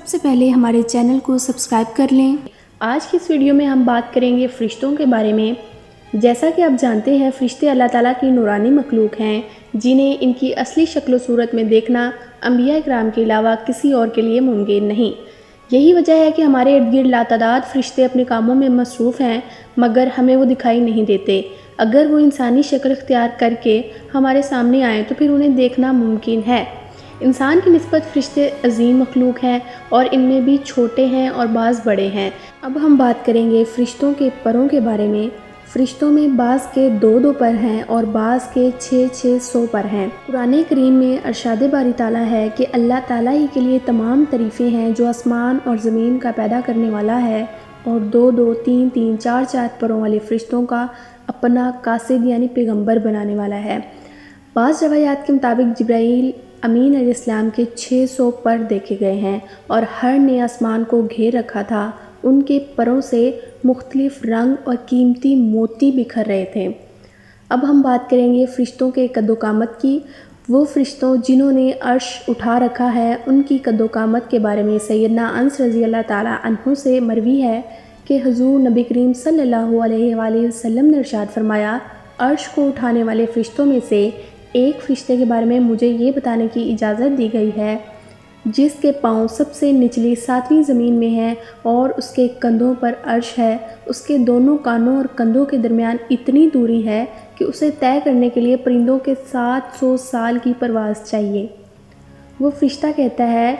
سب سے پہلے ہمارے چینل کو سبسکرائب کر لیں۔ آج کی اس ویڈیو میں ہم بات کریں گے فرشتوں کے بارے میں۔ جیسا کہ آپ جانتے ہیں فرشتے اللہ تعالیٰ کی نورانی مخلوق ہیں جنہیں ان کی اصلی شکل و صورت میں دیکھنا انبیاء کرام کے علاوہ کسی اور کے لیے ممکن نہیں۔ یہی وجہ ہے کہ ہمارے ارد گرد لاتعداد فرشتے اپنے کاموں میں مصروف ہیں مگر ہمیں وہ دکھائی نہیں دیتے۔ اگر وہ انسانی شکل اختیار کر کے ہمارے سامنے آئیں تو پھر انہیں دیکھنا ممکن ہے۔ انسان کی نسبت فرشتے عظیم مخلوق ہیں اور ان میں بھی چھوٹے ہیں اور بعض بڑے ہیں۔ اب ہم بات کریں گے فرشتوں کے پروں کے بارے میں۔ فرشتوں میں بعض کے 2 پر ہیں اور بعض کے 600 پر ہیں۔ قرآن کریم میں ارشاد باری تعالیٰ ہے کہ اللہ تعالیٰ ہی کے لیے تمام تعریفیں ہیں جو آسمان اور زمین کا پیدا کرنے والا ہے اور 2 3 4 پروں والے فرشتوں کا اپنا قاصد یعنی پیغمبر بنانے والا ہے۔ بعض روایات کے مطابق جبرائیل امین علیہ السلام کے 600 پر دیکھے گئے ہیں اور ہر نے آسمان کو گھیر رکھا تھا۔ ان کے پروں سے مختلف رنگ اور قیمتی موتی بکھر رہے تھے۔ اب ہم بات کریں گے فرشتوں کے قد و قامت کی۔ وہ فرشتوں جنہوں نے عرش اٹھا رکھا ہے ان کی قد و قامت کے بارے میں سیدنا انس رضی اللہ تعالیٰ عنہ سے مروی ہے کہ حضور نبی کریم صلی اللہ علیہ وآلہ وسلم نے ارشاد فرمایا، عرش کو اٹھانے والے فرشتوں میں سے ایک فرشتے کے بارے میں مجھے یہ بتانے کی اجازت دی گئی ہے جس کے پاؤں سب سے نچلی 7ویں زمین میں ہے اور اس کے کندھوں پر عرش ہے۔ اس کے دونوں کانوں اور کندھوں کے درمیان اتنی دوری ہے کہ اسے طے کرنے کے لیے پرندوں کے 700 سال کی پرواز چاہیے۔ وہ فرشتہ کہتا ہے،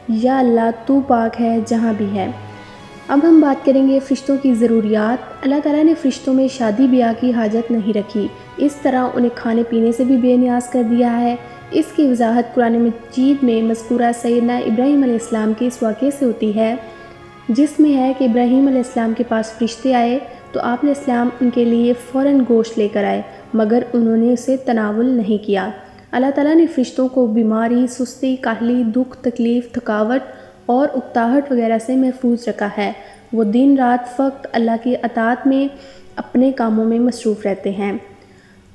یا اللہ تو پاک ہے جہاں بھی ہے۔ اب ہم بات کریں گے فرشتوں کی ضروریات۔ اللہ تعالیٰ نے فرشتوں میں شادی بیاہ کی حاجت نہیں رکھی، اس طرح انہیں کھانے پینے سے بھی بے نیاز کر دیا ہے۔ اس کی وضاحت قرآن مجید میں مذکورہ سیدنا ابراہیم علیہ السلام کے اس واقعے سے ہوتی ہے جس میں ہے کہ ابراہیم علیہ السلام کے پاس فرشتے آئے تو آپ علیہ السلام ان کے لیے فوراً گوشت لے کر آئے مگر انہوں نے اسے تناول نہیں کیا۔ اللہ تعالیٰ نے فرشتوں کو بیماری، سستی، کاہلی، دکھ، تکلیف، تھکاوٹ اور اکتاہٹ وغیرہ سے محفوظ رکھا ہے۔ وہ دن رات فقط اللہ کی اطاعت میں اپنے کاموں میں مصروف رہتے ہیں۔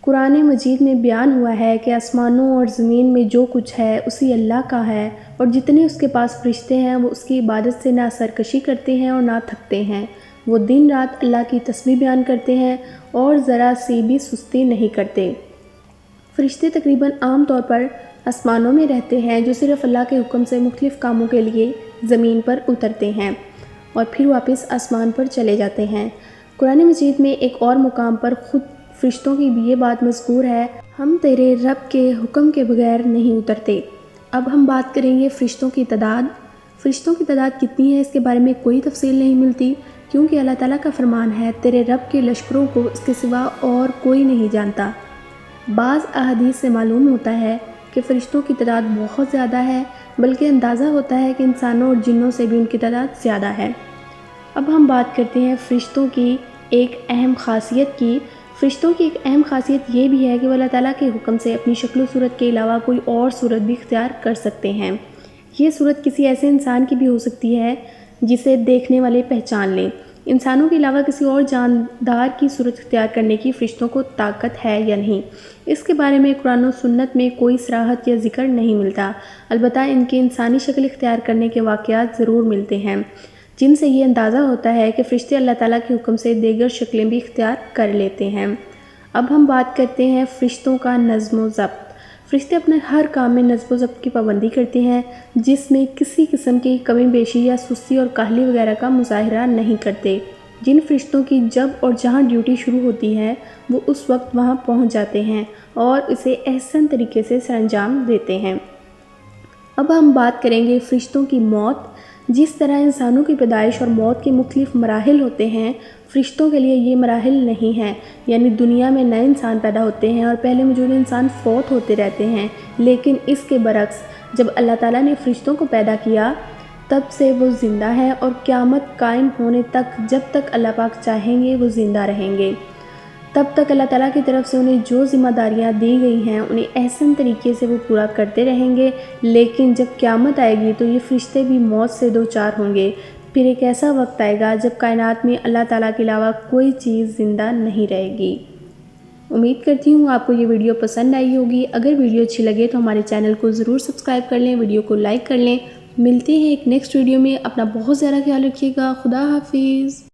قرآن مجید میں بیان ہوا ہے کہ آسمانوں اور زمین میں جو کچھ ہے اسی اللہ کا ہے اور جتنے اس کے پاس فرشتے ہیں وہ اس کی عبادت سے نہ سرکشی کرتے ہیں اور نہ تھکتے ہیں۔ وہ دن رات اللہ کی تسبیح بیان کرتے ہیں اور ذرا سی بھی سستی نہیں کرتے۔ فرشتے تقریباً عام طور پر آسمانوں میں رہتے ہیں جو صرف اللہ کے حکم سے مختلف کاموں کے لیے زمین پر اترتے ہیں اور پھر واپس آسمان پر چلے جاتے ہیں۔ قرآن مجید میں ایک اور مقام پر خود فرشتوں کی بھی یہ بات مذکور ہے، ہم تیرے رب کے حکم کے بغیر نہیں اترتے۔ اب ہم بات کریں گے فرشتوں کی تعداد۔ فرشتوں کی تعداد کتنی ہے اس کے بارے میں کوئی تفصیل نہیں ملتی کیونکہ اللہ تعالیٰ کا فرمان ہے، تیرے رب کے لشکروں کو اس کے سوا اور کوئی نہیں جانتا۔ بعض احادیث سے معلوم ہوتا ہے کہ فرشتوں کی تعداد بہت زیادہ ہے، بلکہ اندازہ ہوتا ہے کہ انسانوں اور جنوں سے بھی ان کی تعداد زیادہ ہے۔ اب ہم بات کرتے ہیں فرشتوں کی ایک اہم خاصیت کی۔ فرشتوں کی ایک اہم خاصیت یہ بھی ہے کہ وہ اللہ تعالیٰ کے حکم سے اپنی شکل و صورت کے علاوہ کوئی اور صورت بھی اختیار کر سکتے ہیں۔ یہ صورت کسی ایسے انسان کی بھی ہو سکتی ہے جسے دیکھنے والے پہچان لیں۔ انسانوں کے علاوہ کسی اور جاندار کی صورت اختیار کرنے کی فرشتوں کو طاقت ہے یا نہیں، اس کے بارے میں قرآن و سنت میں کوئی صراحت یا ذکر نہیں ملتا، البتہ ان کے انسانی شکل اختیار کرنے کے واقعات ضرور ملتے ہیں جن سے یہ اندازہ ہوتا ہے کہ فرشتے اللہ تعالیٰ کے حکم سے دیگر شکلیں بھی اختیار کر لیتے ہیں۔ اب ہم بات کرتے ہیں فرشتوں کا نظم و ضبط۔ فرشتے اپنے ہر کام میں نظم و ضبط کی پابندی کرتے ہیں جس میں کسی قسم کی کمی بیشی یا سستی اور کاہلی وغیرہ کا مظاہرہ نہیں کرتے۔ جن فرشتوں کی جب اور جہاں ڈیوٹی شروع ہوتی ہے وہ اس وقت وہاں پہنچ جاتے ہیں اور اسے احسن طریقے سے سر انجام دیتے ہیں۔ اب ہم بات کریں گے فرشتوں کی موت۔ جس طرح انسانوں کی پیدائش اور موت کے مختلف مراحل ہوتے ہیں، فرشتوں کے لیے یہ مراحل نہیں ہیں، یعنی دنیا میں نئے انسان پیدا ہوتے ہیں اور پہلے موجود انسان فوت ہوتے رہتے ہیں، لیکن اس کے برعکس جب اللہ تعالیٰ نے فرشتوں کو پیدا کیا تب سے وہ زندہ ہیں اور قیامت قائم ہونے تک جب تک اللہ پاک چاہیں گے وہ زندہ رہیں گے۔ تب تک اللہ تعالیٰ کی طرف سے انہیں جو ذمہ داریاں دی گئی ہیں انہیں احسن طریقے سے وہ پورا کرتے رہیں گے، لیکن جب قیامت آئے گی تو یہ فرشتے بھی موت سے دوچار ہوں گے۔ پھر ایک ایسا وقت آئے گا جب کائنات میں اللہ تعالیٰ کے علاوہ کوئی چیز زندہ نہیں رہے گی۔ امید کرتی ہوں آپ کو یہ ویڈیو پسند آئی ہوگی۔ اگر ویڈیو اچھی لگے تو ہمارے چینل کو ضرور سبسکرائب کر لیں، ویڈیو کو لائک کر لیں ملتے ہیں ایک نیکسٹ ویڈیو میں، اپنا بہت زیادہ خیال رکھیے گا، خدا حافظ۔